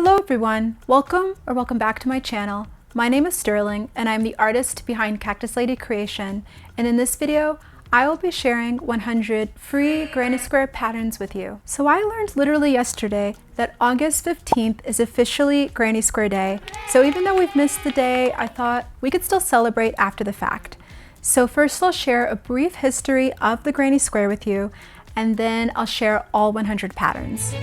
Hello everyone! Welcome back to my channel. My name is Sterling and I'm the artist behind Cactus Lady Creation, and in this video I will be sharing 100 free granny square patterns with you. So I learned literally yesterday that August 15th is officially Granny Square Day, so even though we've missed the day, I thought we could still celebrate after the fact. So first I'll share a brief history of the Granny Square with you, and then I'll share all 100 patterns.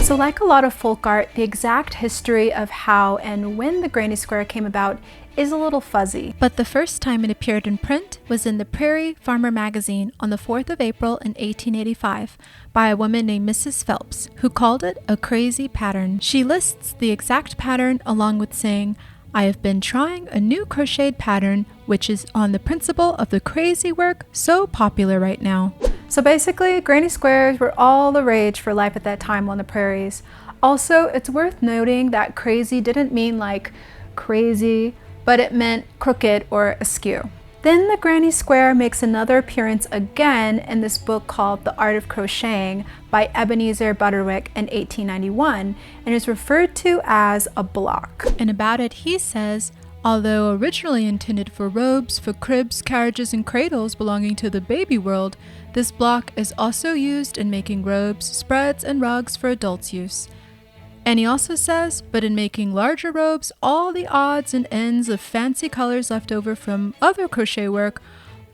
So like a lot of folk art, the exact history of how and when the Granny Square came about is a little fuzzy. But the first time it appeared in print was in the Prairie Farmer magazine on the 4th of April in 1885 by a woman named Mrs. Phelps, who called it a crazy pattern. She lists the exact pattern along with saying, "I have been trying a new crocheted pattern which is on the principle of the crazy work so popular right now." So basically, granny squares were all the rage for life at that time on the prairies. Also, it's worth noting that crazy didn't mean like crazy, but it meant crooked or askew. Then the granny square makes another appearance again in this book called The Art of Crocheting by Ebenezer Butterwick in 1891 and is referred to as a block. And about it he says, although originally intended for robes, for cribs, carriages, and cradles belonging to the baby world, this block is also used in making robes, spreads, and rugs for adults' use. And he also says, but in making larger robes, all the odds and ends of fancy colors left over from other crochet work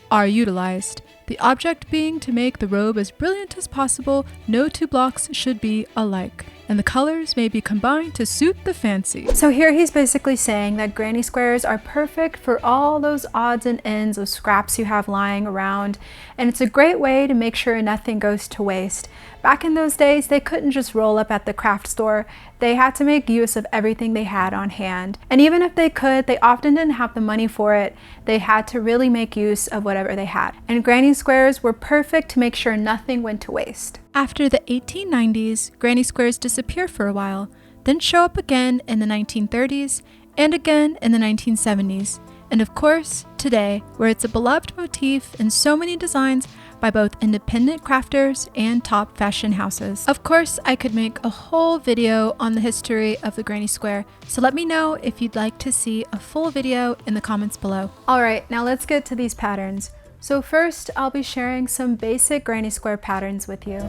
are utilized. The object being to make the robe as brilliant as possible, no two blocks should be alike, and the colors may be combined to suit the fancy. So here he's basically saying that granny squares are perfect for all those odds and ends of scraps you have lying around, and it's a great way to make sure nothing goes to waste. Back in those days, they couldn't just roll up at the craft store. They had to make use of everything they had on hand. And even if they could, they often didn't have the money for it. They had to really make use of whatever they had. And granny squares were perfect to make sure nothing went to waste. After the 1890s, granny squares disappear for a while, then show up again in the 1930s and again in the 1970s. And of course, today, where it's a beloved motif in so many designs by both independent crafters and top fashion houses. Of course, I could make a whole video on the history of the granny square, so let me know if you'd like to see a full video in the comments below. Alright, now let's get to these patterns. So first, I'll be sharing some basic granny square patterns with you.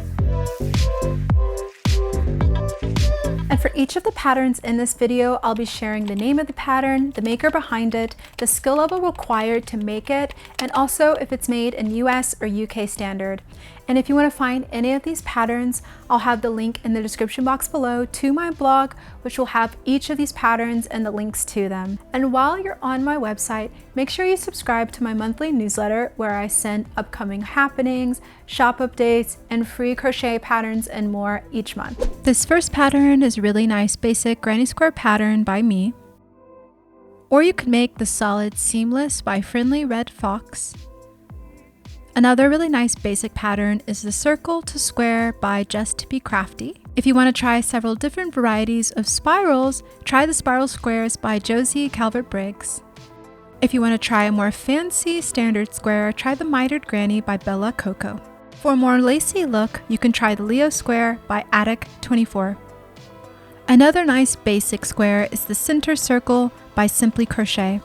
And for each of the patterns in this video, I'll be sharing the name of the pattern, the maker behind it, the skill level required to make it, and also if it's made in US or UK standard. And if you want to find any of these patterns, I'll have the link in the description box below to my blog, which will have each of these patterns and the links to them. And while you're on my website, make sure you subscribe to my monthly newsletter where I send upcoming happenings, shop updates, and free crochet patterns and more each month. This first pattern is a really nice basic granny square pattern by me. Or you could make the solid seamless by Friendly Red Fox. Another really nice basic pattern is the circle to square by Just Be Crafty. If you want to try several different varieties of spirals, try the spiral squares by Josie Calvert-Briggs. If you want to try a more fancy standard square, try the Mitered Granny by Bella Coco. For a more lacy look, you can try the Leo Square by Attic24. Another nice basic square is the Center Circle by Simply Crochet.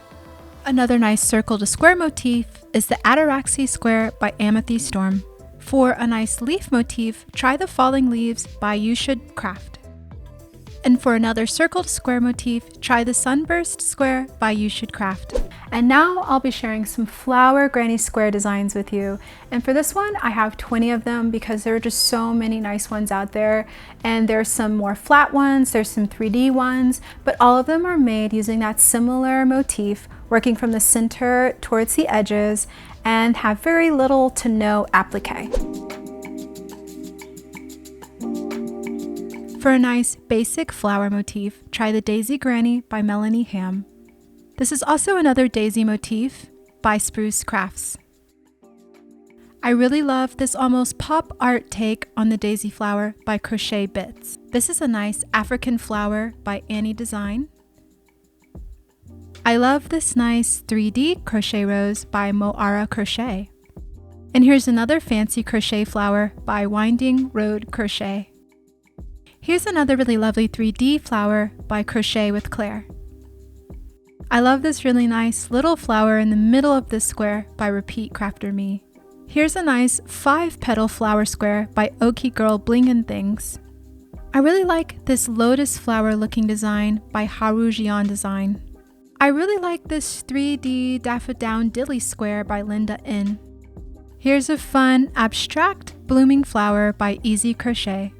Another nice circle to square motif is the Ataraxy Square by Amethyst Storm. For a nice leaf motif, try the Falling Leaves by You Should Craft. And for another circle to square motif, try the Sunburst Square by You Should Craft. And now I'll be sharing some flower granny square designs with you. And for this one, I have 20 of them because there are just so many nice ones out there. And there's some more flat ones, there's some 3D ones, but all of them are made using that similar motif, working from the center towards the edges, and have very little to no applique. For a nice basic flower motif, try the Daisy Granny by Melanie Ham. This is also another daisy motif by Spruce Crafts. I really love this almost pop art take on the daisy flower by Crochet Bits. This is a nice African flower by Annie Design. I love this nice 3D crochet rose by Moara Crochet. And here's another fancy crochet flower by Winding Road Crochet. Here's another really lovely 3D flower by Crochet with Claire. I love this really nice little flower in the middle of this square by Repeat Crafter Me. Here's a nice 5-petal flower square by Okie Girl Blingin' Things. I really like this lotus flower looking design by Haru Jian Design. I really like this 3D Daffodowndilly square by Linda In. Here's a fun abstract blooming flower by Easy Crochet.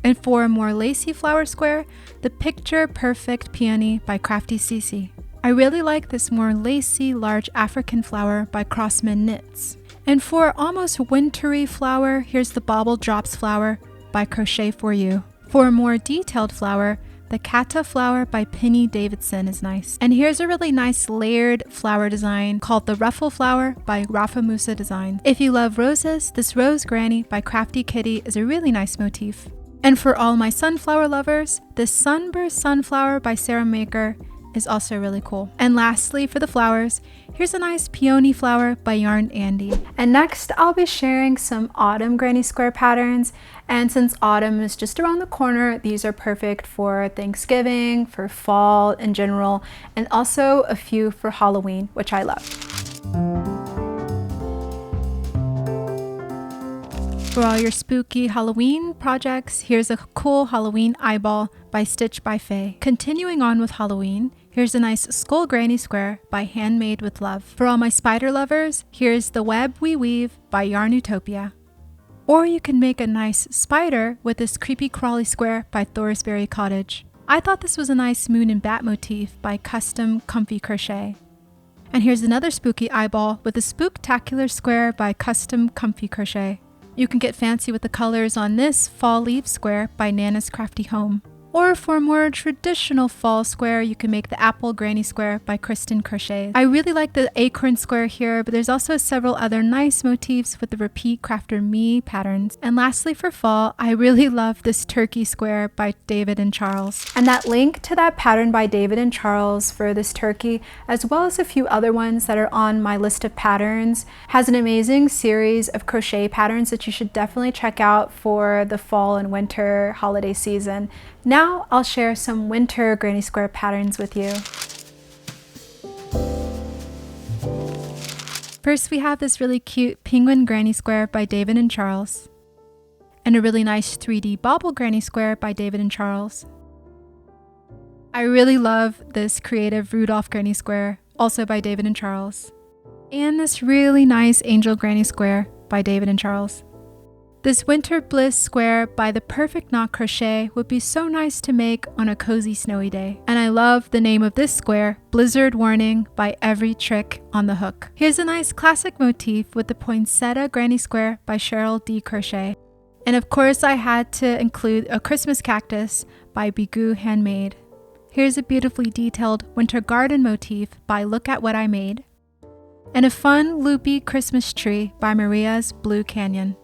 And for a more lacy flower square, the Picture Perfect Peony by Crafty Cece. I really like this more lacy large African flower by Crossman Knits. And for almost wintry flower, here's the Bauble Drops flower by Crochet For You. For a more detailed flower, the Kata flower by Penny Davidson is nice. And here's a really nice layered flower design called the Ruffle flower by Rafa Musa Design. If you love roses, this Rose Granny by Crafty Kitty is a really nice motif. And for all my sunflower lovers, this Sunburst Sunflower by Sarah Maker is also really cool. And lastly, for the flowers, here's a nice peony flower by Yarn Andy. And next, I'll be sharing some autumn granny square patterns. And since autumn is just around the corner, these are perfect for Thanksgiving, for fall in general, and also a few for Halloween, which I love. For all your spooky Halloween projects, here's a cool Halloween eyeball by Stitch by Faye. Continuing on with Halloween, here's a nice skull granny square by Handmade with Love. For all my spider lovers, here's the Web We Weave by Yarn Utopia. Or you can make a nice spider with this creepy crawly square by Thorsberry Cottage. I thought this was a nice moon and bat motif by Custom Comfy Crochet. And here's another spooky eyeball with a spooktacular square by Custom Comfy Crochet. You can get fancy with the colors on this fall leaf square by Nana's Crafty Home. Or for a more traditional fall square, you can make the Apple Granny Square by Kristen Crochet. I really like the acorn square here, but there's also several other nice motifs with the Repeat Crafter Me patterns. And lastly for fall, I really love this turkey square by David and Charles. And that link to that pattern by David and Charles for this turkey, as well as a few other ones that are on my list of patterns, has an amazing series of crochet patterns that you should definitely check out for the fall and winter holiday season. Now I'll share some winter granny square patterns with you. First we have this really cute penguin granny square by David and Charles, and a really nice 3D bauble granny square by David and Charles. I really love this creative Rudolph granny square, also by David and Charles, and this really nice angel granny square by David and Charles. This Winter Bliss square by The Perfect Knot Crochet would be so nice to make on a cozy snowy day. And I love the name of this square, Blizzard Warning by Every Trick on the Hook. Here's a nice classic motif with the Poinsettia Granny Square by Cheryl D. Crochet. And of course I had to include a Christmas cactus by Bigoo Handmade. Here's a beautifully detailed winter garden motif by Look at What I Made. And a fun loopy Christmas tree by Maria's Blue Canyon.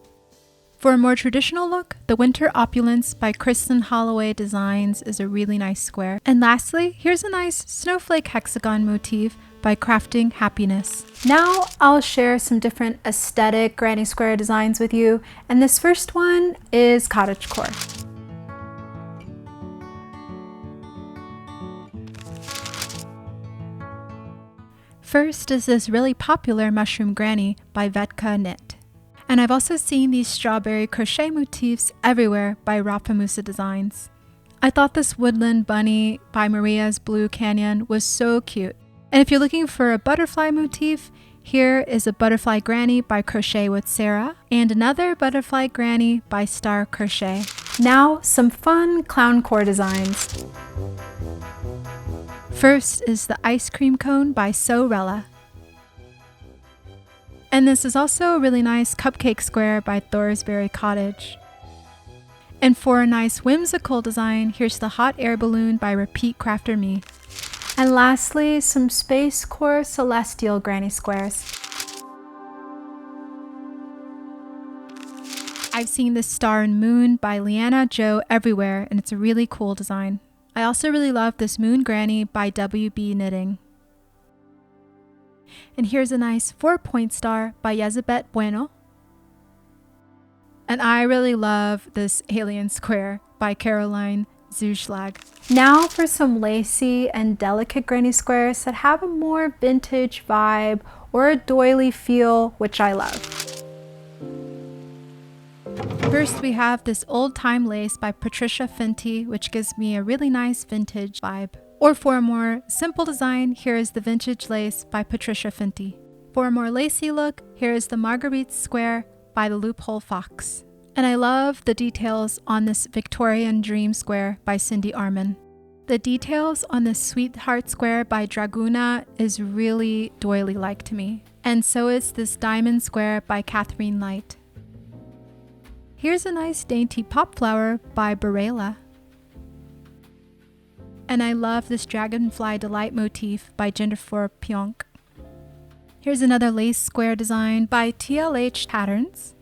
For a more traditional look, the Winter Opulence by Kristen Holloway Designs is a really nice square. And lastly, here's a nice snowflake hexagon motif by Crafting Happiness. Now I'll share some different aesthetic granny square designs with you, and this first one is cottagecore. First is this really popular mushroom granny by Vetka Knit. And I've also seen these strawberry crochet motifs everywhere by Rafa Musa Designs. I thought this woodland bunny by Maria's Blue Canyon was so cute. And if you're looking for a butterfly motif, here is a butterfly granny by Crochet with Sarah and another butterfly granny by Star Crochet. Now some fun clown core designs. First is the ice cream cone by Sorella. And this is also a really nice cupcake square by Thorsberry Cottage. And for a nice whimsical design, here's the hot air balloon by Repeat Crafter Me. And lastly, some Space Core Celestial granny squares. I've seen this Star and Moon by Leanna Jo everywhere, and it's a really cool design. I also really love this Moon Granny by WB Knitting. And here's a nice 4-point star by Yezabet Bueno. And I really love this alien square by Caroline Zuschlag. Now for some lacy and delicate granny squares that have a more vintage vibe or a doily feel, which I love. First we have this old time lace by Patricia Fenty, which gives me a really nice vintage vibe. Or for a more simple design, here is the vintage lace by Patricia Fenty. For a more lacy look, here is the Marguerite square by the Loophole Fox. And I love the details on this Victorian Dream square by Cindy Arman. The details on this Sweetheart square by Draguna is really doily-like to me. And so is this Diamond square by Catherine Light. Here's a nice dainty pop flower by Barela. And I love this Dragonfly Delight motif by Jennifer Pionk. Here's another lace square design by TLH Patterns.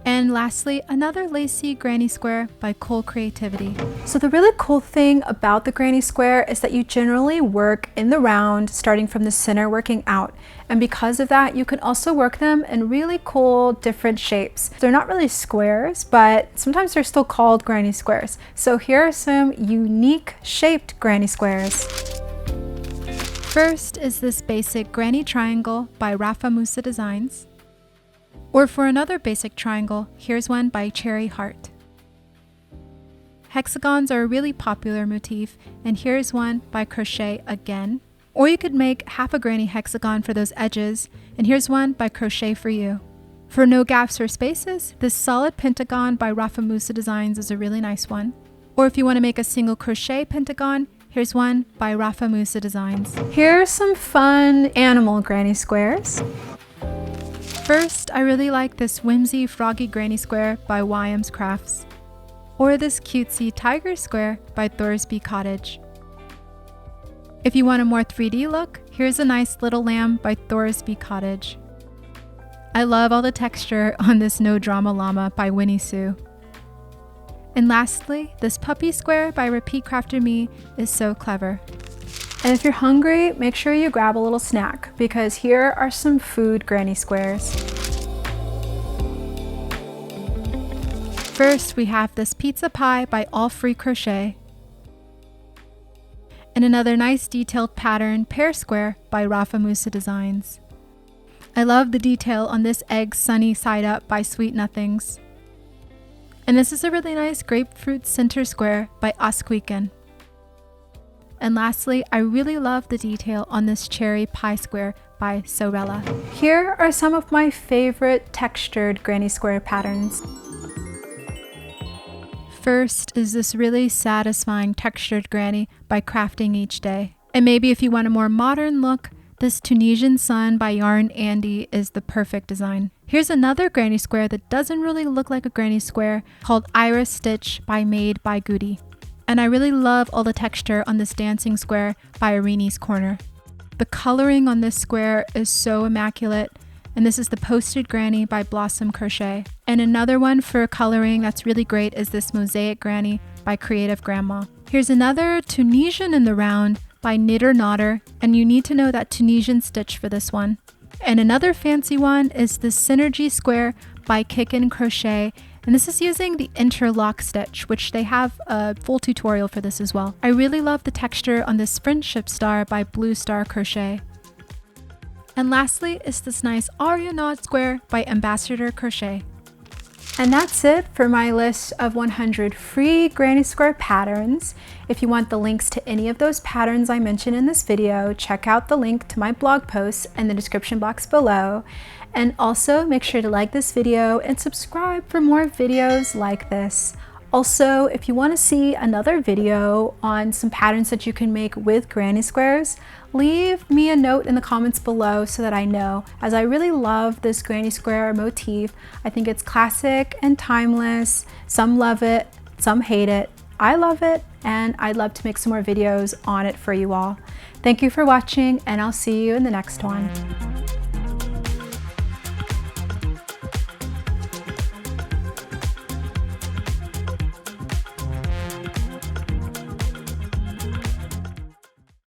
And lastly, another lacy granny square by Cole Creativity. So the really cool thing about the granny square is that you generally work in the round, starting from the center working out. And because of that, you can also work them in really cool different shapes. They're not really squares, but sometimes they're still called granny squares. So here are some unique shaped granny squares. First is this basic granny triangle by Rafa Musa Designs. Or for another basic triangle, here's one by Cherry Heart. Hexagons are a really popular motif, and here's one by Crochet again. Or you could make half a granny hexagon for those edges, and here's one by Crochet for You. For no gaps or spaces, this solid pentagon by Rafa Musa Designs is a really nice one. Or if you want to make a single crochet pentagon, here's one by Rafa Musa Designs. Here are some fun animal granny squares. First, I really like this whimsy froggy granny square by YM's Crafts, or this cutesy tiger square by Thorsby Cottage. If you want a more 3D look, here's a nice little lamb by Thorsby Cottage. I love all the texture on this No Drama Llama by Winnie Sue. And lastly, this puppy square by Repeat Crafter Me is so clever. And if you're hungry, make sure you grab a little snack, because here are some food granny squares. First, we have this pizza pie by All Free Crochet. And another nice detailed pattern pear square by Rafa Musa Designs. I love the detail on this egg sunny side up by Sweet Nothings. And this is a really nice grapefruit center square by Osquiken. And lastly, I really love the detail on this cherry pie square by Sorella. Here are some of my favorite textured granny square patterns. First is this really satisfying textured granny by Crafting Each Day. And maybe if you want a more modern look, this Tunisian Sun by Yarn Andy is the perfect design. Here's another granny square that doesn't really look like a granny square, called Iris Stitch by Made by Goody. And I really love all the texture on this dancing square by Irini's Corner. The coloring on this square is so immaculate, and this is the Posted Granny by Blossom Crochet. And another one for coloring that's really great is this Mosaic Granny by Creative Grandma. Here's another Tunisian in the round by Knitter Knotter, and you need to know that Tunisian stitch for this one. And another fancy one is the Synergy Square by Kickin' Crochet, and this is using the interlock stitch, which they have a full tutorial for this as well. I really love the texture on this Friendship Star by Blue Star Crochet. And lastly is this nice Aria Knot square by Ambassador Crochet. And that's it for my list of 100 free granny square patterns. If you want the links to any of those patterns I mentioned in this video, check out the link to my blog posts in the description box below. And also make sure to like this video and subscribe for more videos like this. Also, if you want to see another video on some patterns that you can make with granny squares, leave me a note in the comments below so that I know, as I really love this granny square motif. I think it's classic and timeless. Some love it, some hate it. I love it, and I'd love to make some more videos on it for you all. Thank you for watching, and I'll see you in the next one.